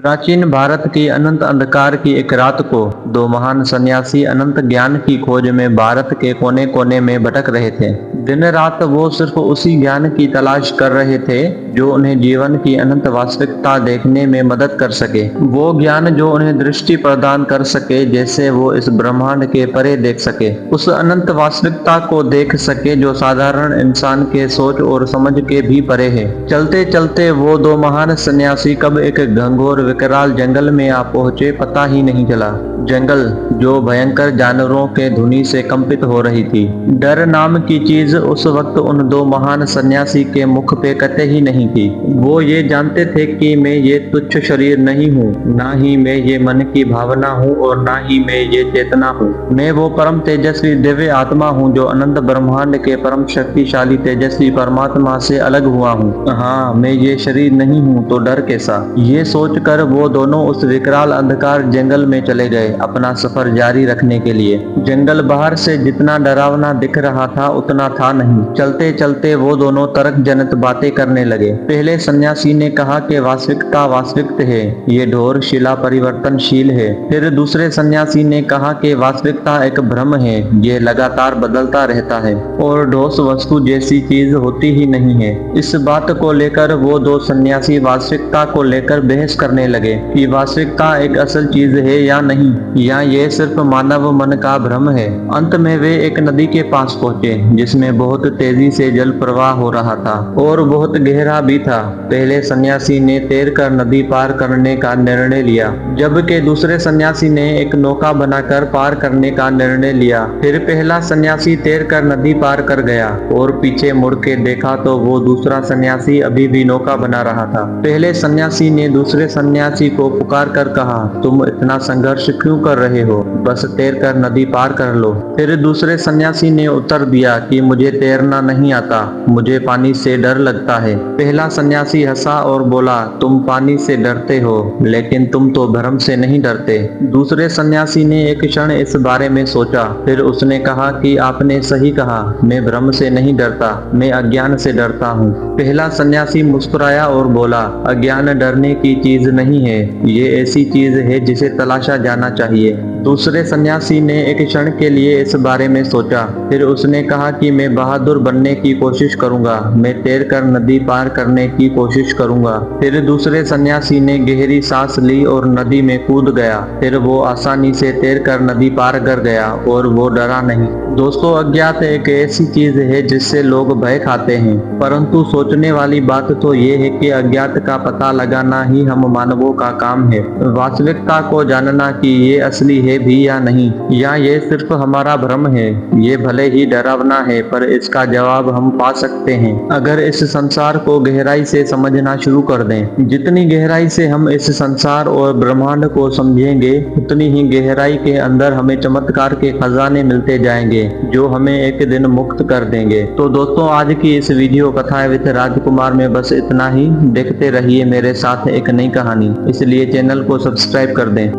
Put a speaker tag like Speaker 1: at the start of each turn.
Speaker 1: प्राचीन भारत की अनंत अंधकार की एक रात को दो महान सन्यासी अनंत ज्ञान की खोज में भारत के कोने कोने में भटक रहे थे। दिन रात वो सिर्फ उसी ज्ञान की तलाश कर रहे थे जो उन्हें जीवन की अनंत वास्तविकता देखने में मदद कर सके। वो ज्ञान जो उन्हें दृष्टि प्रदान कर सके जैसे वो इस ब्रह्मांड के परे देख सके, उस अनंत वास्तविकता को देख सके जो साधारण इंसान के सोच और समझ के भी परे है। चलते चलते वो दो महान सन्यासी कब एक घंघोर विकराल जंगल में आ पहुंचे पता ही नहीं चला। जंगल जो भयंकर जानवरों के धुनी से कंपित हो रही थी। डर नाम की चीज उस वक्त उन दो महान सन्यासी के मुख पे कतई ही नहीं थी। वो ये जानते थे कि मैं ये तुच्छ शरीर नहीं हूँ, ना ही मैं ये मन की भावना हूँ और ना ही मैं ये चेतना हूँ। मैं वो परम तेजस्वी दिव्य आत्मा हूँ जो अनंत ब्रह्मांड के परम शक्तिशाली तेजस्वी परमात्मा से अलग हुआ हूँ। हाँ, मैं ये शरीर नहीं हूँ तो डर कैसा। ये सोचकर वो दोनों उस विकराल अंधकार जंगल में चले गए अपना सफर जारी रखने के लिए। जंगल बाहर से जितना डरावना दिख रहा था उतना था नहीं। चलते चलते वो दोनों तर्क जनित बातें करने लगे। पहले सन्यासी ने कहा कि वास्तविकता वास्तविक है, ये ढोर शिला परिवर्तनशील है। फिर दूसरे सन्यासी ने कहा कि वास्तविकता एक भ्रम है, ये लगातार बदलता रहता है और ठोस वस्तु जैसी चीज होती ही नहीं है। इस बात को लेकर वो दो सन्यासी वास्तविकता को लेकर बहस करने लगे कि वास्तविकता एक असल चीज है या नहीं, या ये सिर्फ मानव मन का भ्रम है। अंत में वे एक नदी के पास पहुंचे जिसमें बहुत तेजी से जल प्रवाह हो रहा था और बहुत गहरा भी था। पहले सन्यासी ने तैरकर नदी पार करने का निर्णय लिया, जबकि दूसरे सन्यासी ने एक नौका बनाकर पार करने का निर्णय लिया। फिर पहला सन्यासी तैरकर नदी पार कर गया और पीछे मुड़ के देखा तो वो दूसरा सन्यासी अभी भी नौका बना रहा था। पहले सन्यासी ने दूसरे सन्यासी को पुकार कर कहा, तुम इतना संघर्ष क्यों कर रहे हो, बस तैरकर नदी पार कर लो। फिर दूसरे सन्यासी ने उत्तर दिया कि मुझे तैरना नहीं आता, मुझे पानी से डर लगता है। पहला सन्यासी हंसा और बोला, तुम पानी से डरते हो लेकिन तुम तो भ्रम से नहीं डरते। दूसरे सन्यासी ने एक क्षण इस बारे में सोचा, फिर उसने कहा कि आपने सही कहा, मैं भ्रम से नहीं डरता, मैं अज्ञान से डरता हूँ। पहला सन्यासी मुस्कुराया और बोला, अज्ञान डरने की चीज नहीं है, ये ऐसी चीज है जिसे तलाशा जाना चाहिए। दूसरे सन्यासी ने एक क्षण के लिए इस बारे में सोचा, फिर उसने कहा कि मैं बहादुर बनने की कोशिश करूंगा, मैं तैरकर नदी पार करने की कोशिश करूंगा। फिर दूसरे सन्यासी ने गहरी सांस ली और नदी में कूद गया। फिर वो आसानी से तैरकर नदी पार कर गया और वो डरा नहीं। दोस्तों, अज्ञात एक ऐसी चीज है जिससे लोग भय खाते हैं, परंतु सोचने वाली बात तो ये है कि अज्ञात का पता लगाना ही हम मानवों का काम है। वास्तविकता को जानना कि ये असली है भी या नहीं, या ये सिर्फ हमारा भ्रम है। ये भले ही डरावना है पर इसका जवाब हम पा सकते हैं अगर इस संसार को गहराई से समझना शुरू कर दें। जितनी गहराई से हम इस संसार और ब्रह्मांड को समझेंगे उतनी ही गहराई के अंदर हमें चमत्कार के खजाने मिलते जाएंगे जो हमें एक दिन मुक्त कर देंगे। तो दोस्तों, आज की इस वीडियो कथा विद राजकुमार में बस इतना ही। देखते रहिए मेरे साथ एक नई कहानी, इसलिए चैनल को सब्सक्राइब कर दें।